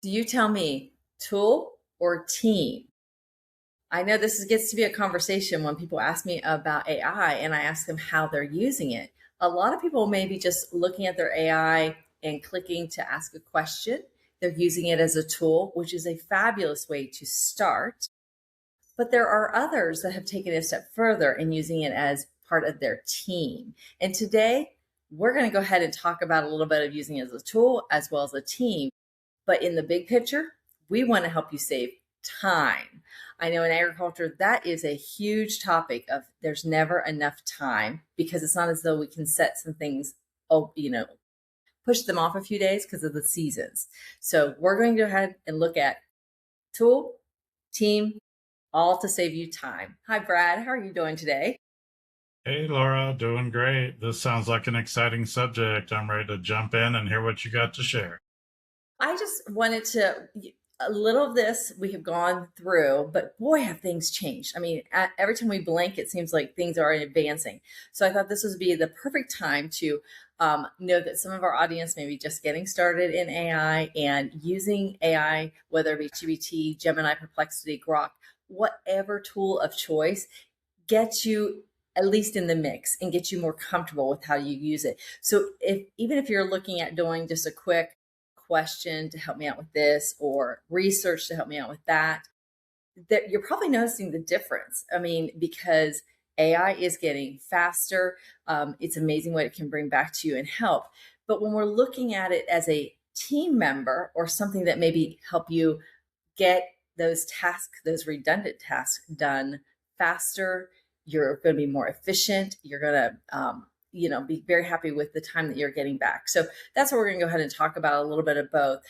So you tell me, tool or team? I know gets to be a conversation when people ask me about AI and I ask them how they're using it. A lot of people may be just looking at their AI and clicking to ask a question. They're using it as a tool, which is a fabulous way to start. But there are others that have taken it a step further and using it as part of their team. And today, we're going to go ahead and talk about a little bit of using it as a tool as well as a team. But in the big picture, we want to help you save time. I know in agriculture, that is a huge topic of there's never enough time because it's not as though we can set some things, push them off a few days because of the seasons. So we're going to go ahead and look at tool, team, all to save you time. Hi, Brad. How are you doing today? Hey, Laura, doing great. This sounds like an exciting subject. I'm ready to jump in and hear what you got to share. I just wanted a little of this we have gone through, but boy, have things changed. I mean, every time we blink, it seems like things are advancing. So I thought this would be the perfect time to know that some of our audience may be just getting started in AI and using AI, whether it be GPT, Gemini, Perplexity, Grok, whatever tool of choice gets you at least in the mix and get you more comfortable with how you use it. So even if you're looking at doing just a quick question to help me out with this or research to help me out with that you're probably noticing the difference. I mean, because AI is getting faster. It's amazing what it can bring back to you and help. But when we're looking at it as a team member or something that maybe help you get those tasks, those redundant tasks done faster, you're going to be more efficient. You're going to be very happy with the time that you're getting back. So that's what we're going to go ahead and talk about, a little bit of both.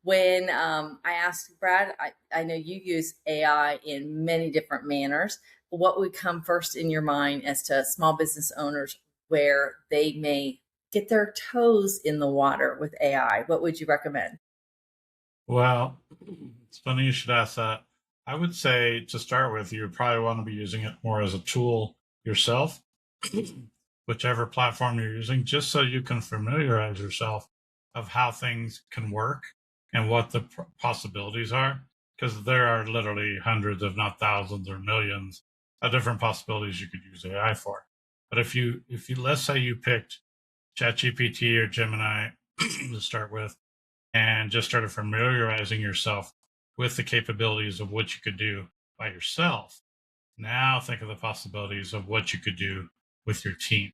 When I asked Brad, I know you use AI in many different manners. What would come first in your mind as to small business owners where they may get their toes in the water with AI? What would you recommend? Well, it's funny you should ask that. I would say to start with, you would probably want to be using it more as a tool yourself, whichever platform you're using, just so you can familiarize yourself of how things can work and what the possibilities are, because there are literally hundreds, if not thousands or millions of different possibilities you could use AI for. But if you let's say you picked ChatGPT or Gemini to start with, and just started familiarizing yourself with the capabilities of what you could do by yourself, now think of the possibilities of what you could do with your team.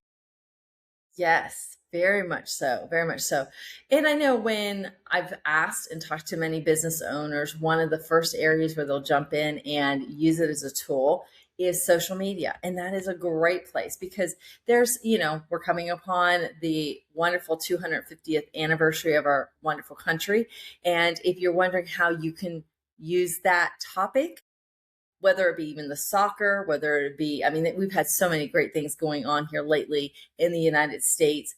Yes, very much so. Very much so. And I know when I've asked and talked to many business owners, one of the first areas where they'll jump in and use it as a tool is social media. And that is a great place because we're coming upon the wonderful 250th anniversary of our wonderful country. And if you're wondering how you can use that topic, whether it be even the soccer, whether it be, I mean, we've had so many great things going on here lately in the United States.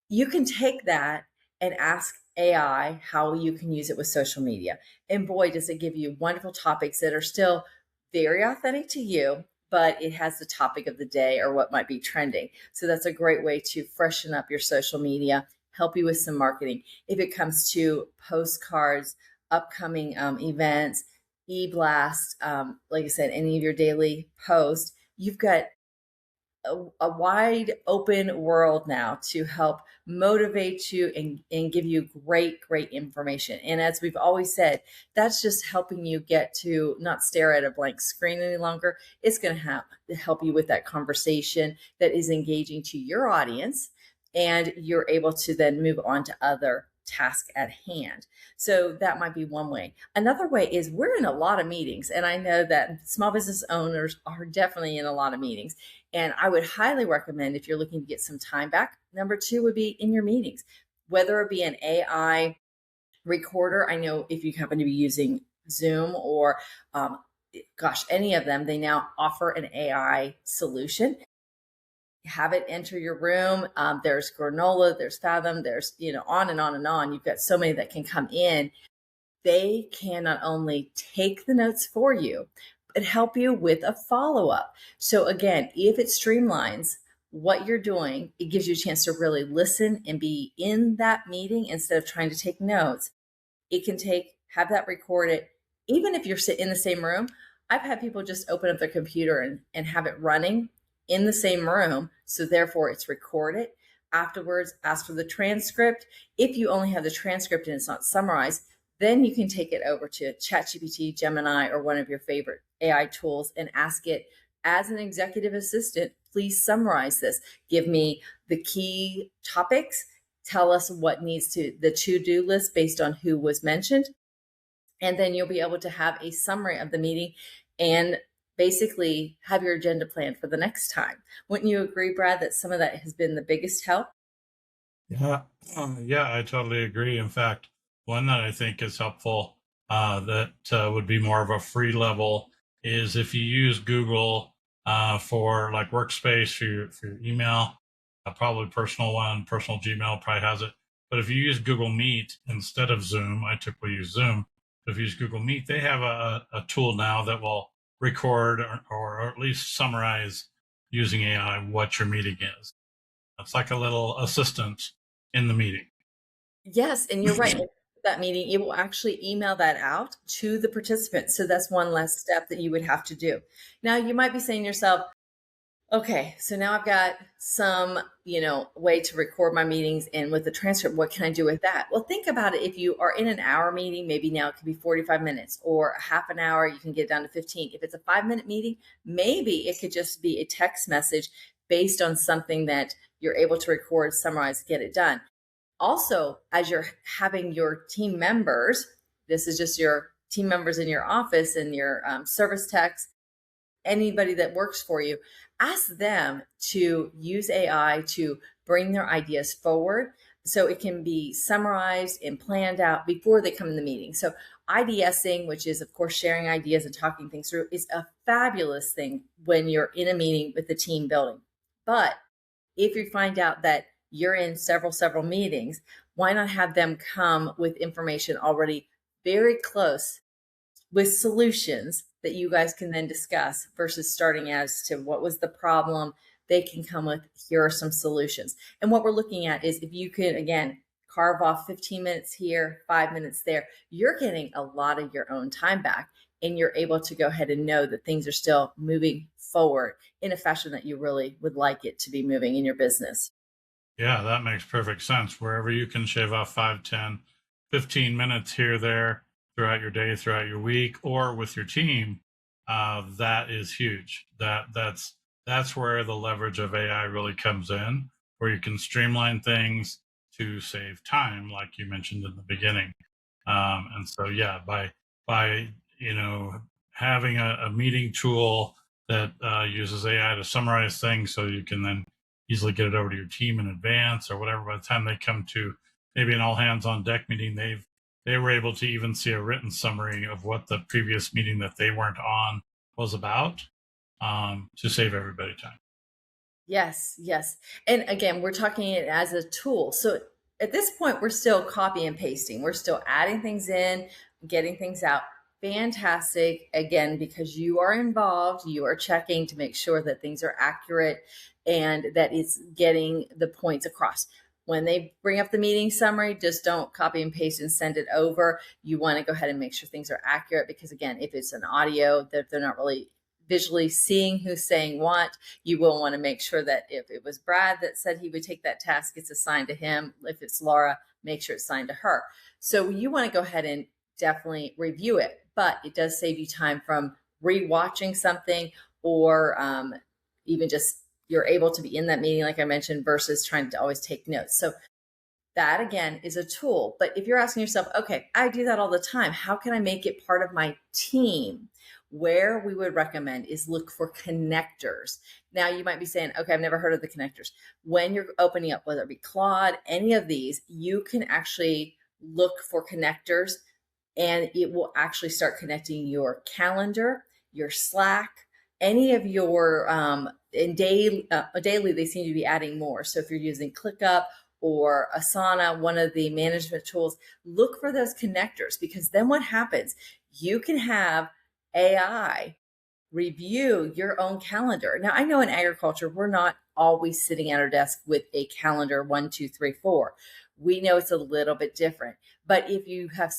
You can take that and ask AI how you can use it with social media. And boy, does it give you wonderful topics that are still very authentic to you, but it has the topic of the day or what might be trending. So that's a great way to freshen up your social media, help you with some marketing. If it comes to postcards, upcoming events, e-blast, like I said, any of your daily posts, you've got a wide open world now to help motivate you and give you great information. And as we've always said, that's just helping you get to not stare at a blank screen any longer. It's going to help you with that conversation that is engaging to your audience, and you're able to then move on to other task at hand. So that might be one way. Another way is we're in a lot of meetings, and I know that small business owners are definitely in a lot of meetings. And I would highly recommend, if you're looking to get some time back, number two would be in your meetings, whether it be an AI recorder. I know if you happen to be using Zoom or any of them, they now offer an AI solution. Have it enter your room. There's granola, there's Fathom, there's, on and on and on. You've got so many that can come in. They can not only take the notes for you, but help you with a follow-up. So again, if it streamlines what you're doing, it gives you a chance to really listen and be in that meeting instead of trying to take notes. It can take have that recorded. Even if you're sitting in the same room, I've had people just open up their computer and have it running in the same room. So therefore it's recorded. Afterwards, ask for the transcript. If you only have the transcript and it's not summarized, then you can take it over to ChatGPT, Gemini, or one of your favorite AI tools and ask it, as an executive assistant, please summarize this. Give me the key topics. Tell us what needs the to-do list based on who was mentioned. And then you'll be able to have a summary of the meeting and basically have your agenda planned for the next time. Wouldn't you agree, Brad, that some of that has been the biggest help? Yeah, yeah, I totally agree. In fact, one that I think is helpful that would be more of a free level is if you use Google for like workspace for your email, probably personal one, personal Gmail probably has it. But if you use Google Meet instead of Zoom, I typically use Zoom. If you use Google Meet, they have a tool now that will record or at least summarize using AI what your meeting is. It's like a little assistant in the meeting. Yes, and you're right. That meeting, it will actually email that out to the participants. So that's one less step that you would have to do. Now, you might be saying to yourself, okay, so now I've got some, way to record my meetings, and with the transcript, what can I do with that? Well, think about it. If you are in an hour meeting, maybe now it could be 45 minutes, or a half an hour, you can get it down to 15. If it's a 5-minute meeting, maybe it could just be a text message based on something that you're able to record, summarize, get it done. Also, as you're having your team members, this is just your team members in your office and your service techs, anybody that works for you, ask them to use AI to bring their ideas forward so it can be summarized and planned out before they come in the meeting. So IDSing, which is of course sharing ideas and talking things through, is a fabulous thing when you're in a meeting with the team building. But if you find out that you're in several meetings, why not have them come with information already very close with solutions that you guys can then discuss versus starting as to what was the problem. They can come with, here are some solutions. And what we're looking at is if you can, again, carve off 15 minutes here, 5 minutes there, you're getting a lot of your own time back, and you're able to go ahead and know that things are still moving forward in a fashion that you really would like it to be moving in your business. Yeah, that makes perfect sense. Wherever you can shave off 5, 10, 15 minutes here, there, throughout your day, throughout your week, or with your team, that is huge. That's where the leverage of AI really comes in, where you can streamline things to save time, like you mentioned in the beginning. And so, yeah, by having a meeting tool that uses AI to summarize things, so you can then easily get it over to your team in advance or whatever. By the time they come to maybe an all hands on deck meeting, they were able to even see a written summary of what the previous meeting that they weren't on was about, to save everybody time. Yes, yes. And again, we're talking it as a tool. So at this point, we're still copy and pasting. We're still adding things in, getting things out. Fantastic. Again, because you are involved, you are checking to make sure that things are accurate and that it's getting the points across. When they bring up the meeting summary, just don't copy and paste and send it over. You want to go ahead and make sure things are accurate, because again, if it's an audio that they're not really visually seeing who's saying what, you will want to make sure that if it was Brad that said he would take that task, it's assigned to him. If it's Laura, make sure it's assigned to her. So you want to go ahead and definitely review it, but it does save you time from rewatching something, or even just you're able to be in that meeting, like I mentioned, versus trying to always take notes. So that again is a tool. But if you're asking yourself, okay, I do that all the time, how can I make it part of my team? Where we would recommend is look for connectors. Now you might be saying, okay, I've never heard of the connectors. When you're opening up, whether it be Claude, any of these, you can actually look for connectors, and it will actually start connecting your calendar, your Slack, any of your daily, they seem to be adding more. So if you're using ClickUp or Asana, one of the management tools, look for those connectors, because then what happens? You can have AI review your own calendar. Now, I know in agriculture, we're not always sitting at our desk with a calendar 1, 2, 3, 4. We know it's a little bit different. But if you have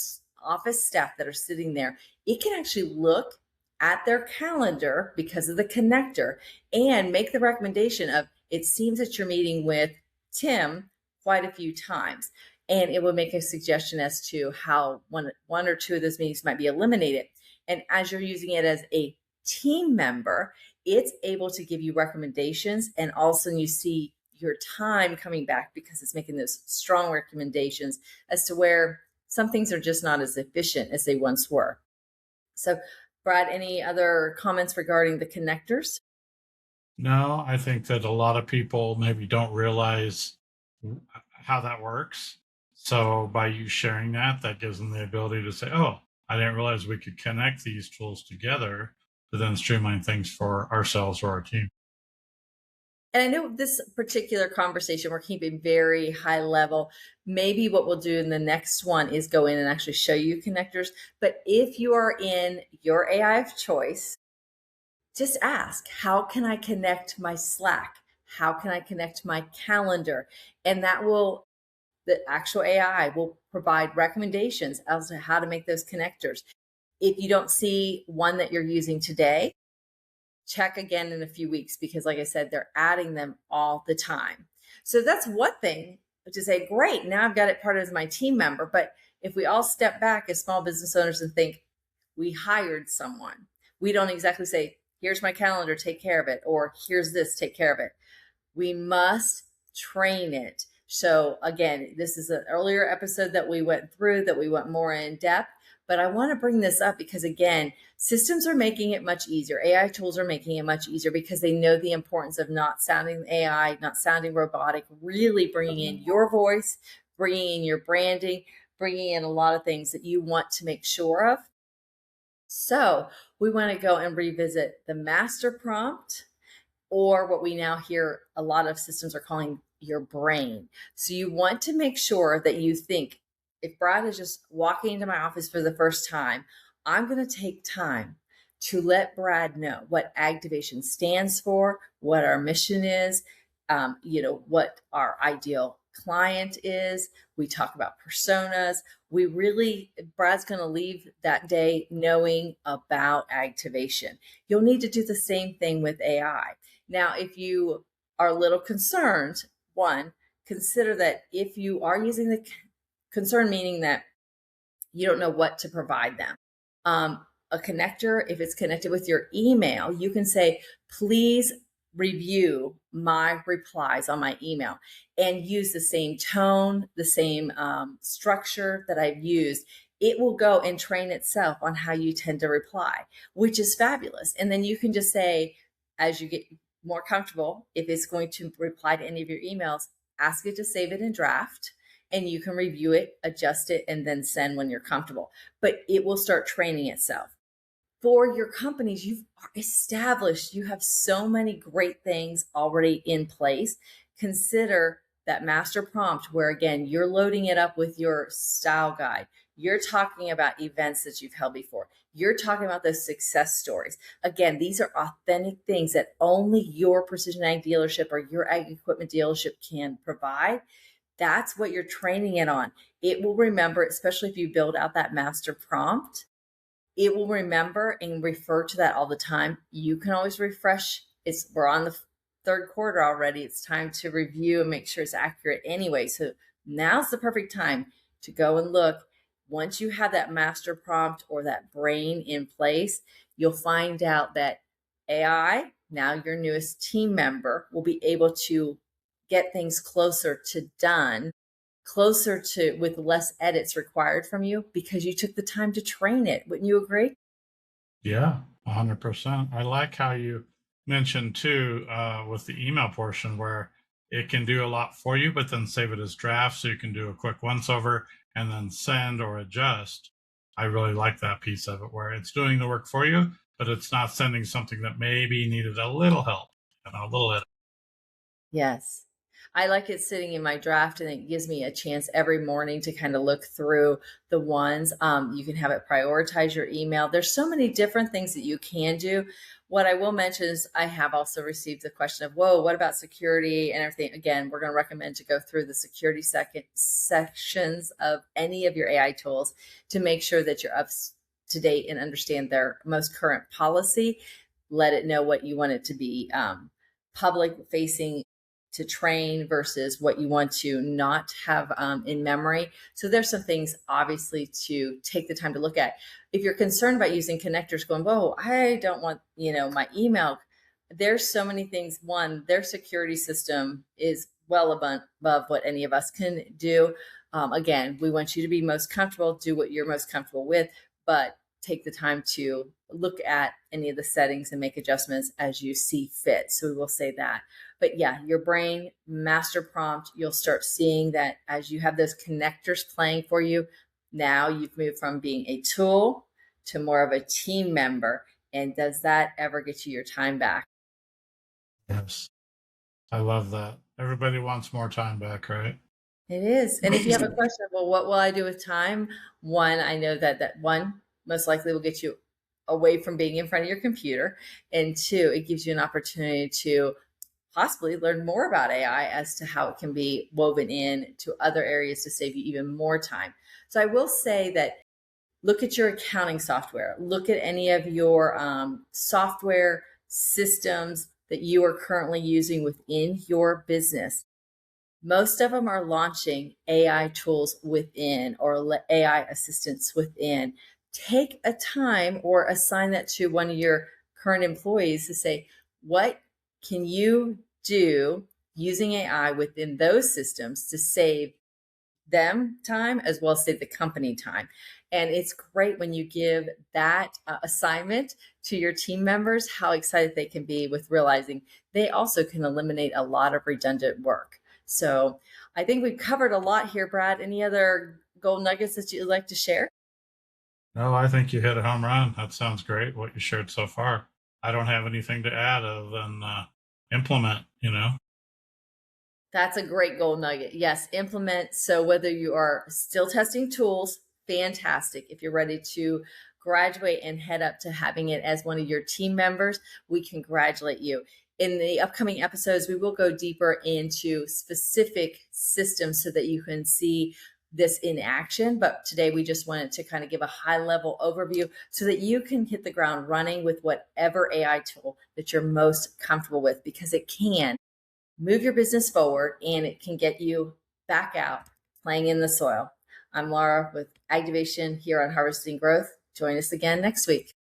office staff that are sitting there, it can actually look at their calendar because of the connector and make the recommendation of, it seems that you're meeting with Tim quite a few times. And it will make a suggestion as to how one or two of those meetings might be eliminated. And as you're using it as a team member, it's able to give you recommendations, and all of a sudden you see your time coming back because it's making those strong recommendations as to where some things are just not as efficient as they once were. So, Brad, any other comments regarding the connectors? No, I think that a lot of people maybe don't realize how that works. So by you sharing that, that gives them the ability to say, oh, I didn't realize we could connect these tools together to then streamline things for ourselves or our team. And I know this particular conversation we're keeping very high level. Maybe what we'll do in the next one is go in and actually show you connectors. But if you are in your AI of choice, just ask, how can I connect my Slack? How can I connect my calendar? And that will, the actual AI will provide recommendations as to how to make those connectors. If you don't see one that you're using today, check again in a few weeks, because like I said, they're adding them all the time. So that's one thing to say, great, now I've got it part of my team member. But if we all step back as small business owners and think, we hired someone, we don't exactly say, here's my calendar, take care of it, or here's this, take care of it. We must train it. So again, this is an earlier episode that we went through, that we went more in depth, but I want to bring this up because again, systems are making it much easier. AI tools are making it much easier because they know the importance of not sounding AI, not sounding robotic, really bringing in your voice, bringing in your branding, bringing in a lot of things that you want to make sure of. So we want to go and revisit the master prompt, or what we now hear a lot of systems are calling your brain. So you want to make sure that you think, if Brad is just walking into my office for the first time, I'm going to take time to let Brad know what Agtivation stands for, what our mission is, what our ideal client is. We talk about personas. Brad's going to leave that day knowing about Agtivation. You'll need to do the same thing with AI. Now, if you are a little concerned, one, consider that if you are using the concern, meaning that you don't know what to provide them. A connector, if it's connected with your email, you can say, please review my replies on my email, and use the same tone, the same structure that I've used. It will go and train itself on how you tend to reply, which is fabulous. And then you can just say, as you get more comfortable, if it's going to reply to any of your emails, ask it to save it in draft, and you can review it, adjust it, and then send when you're comfortable. But it will start training itself. For your companies, you've established, you have so many great things already in place. Consider that master prompt where, again, you're loading it up with your style guide. You're talking about events that you've held before. You're talking about those success stories. Again, these are authentic things that only your Precision Ag dealership or your ag equipment dealership can provide. That's what you're training it on. It will remember, especially if you build out that master prompt, it will remember and refer to that all the time. You can always refresh. We're on the third quarter already. It's time to review and make sure it's accurate anyway. So now's the perfect time to go and look. Once you have that master prompt or that brain in place, you'll find out that AI, now your newest team member, will be able to get things closer to done, closer to, with less edits required from you, because you took the time to train it. Wouldn't you agree? Yeah, 100%. I like how you mentioned too, with the email portion, where it can do a lot for you, but then save it as draft so you can do a quick once over and then send or adjust. I really like that piece of it where it's doing the work for you, but it's not sending something that maybe needed a little help, a little edit. Yes. I like it sitting in my draft, and it gives me a chance every morning to kind of look through the ones. You can have it prioritize your email. There's so many different things that you can do. What I will mention is I have also received the question of, whoa, what about security and everything? Again, we're going to recommend to go through the security sections of any of your AI tools to make sure that you're up to date and understand their most current policy. Let it know what you want it to be, public facing to train versus what you want to not have in memory. So there's some things obviously to take the time to look at. If you're concerned about using connectors going, whoa, I don't want, my email. There's so many things. One, their security system is well above what any of us can do. Again, we want you to be most comfortable, do what you're most comfortable with, but take the time to look at any of the settings and make adjustments as you see fit. So we will say that. But yeah, your brain master prompt, you'll start seeing that as you have those connectors playing for you. Now you've moved from being a tool to more of a team member. And does that ever get you your time back? Yes. I love that. Everybody wants more time back, right? It is. And if you have a question, well, what will I do with time? One, I know that one most likely will get you away from being in front of your computer. And two, it gives you an opportunity to possibly learn more about AI as to how it can be woven in to other areas to save you even more time. So I will say that look at your accounting software, look at any of your software systems that you are currently using within your business. Most of them are launching AI tools within or AI assistants within. Take a time or assign that to one of your current employees to say, what can you do using AI within those systems to save them time as well as save the company time? And it's great when you give that assignment to your team members, how excited they can be with realizing they also can eliminate a lot of redundant work. So I think we've covered a lot here, Brad. Any other gold nuggets that you'd like to share? No, I think you hit a home run. That sounds great, what you shared so far. I don't have anything to add other than implement. That's a great gold nugget. Yes, implement. So whether you are still testing tools, fantastic. If you're ready to graduate and head up to having it as one of your team members, we congratulate you. In the upcoming episodes, we will go deeper into specific systems so that you can see this in action. But today we just wanted to kind of give a high level overview so that you can hit the ground running with whatever AI tool that you're most comfortable with, because it can move your business forward and it can get you back out playing in the soil. I'm Laura with Agtivation here on Harvesting Growth. Join us again next week.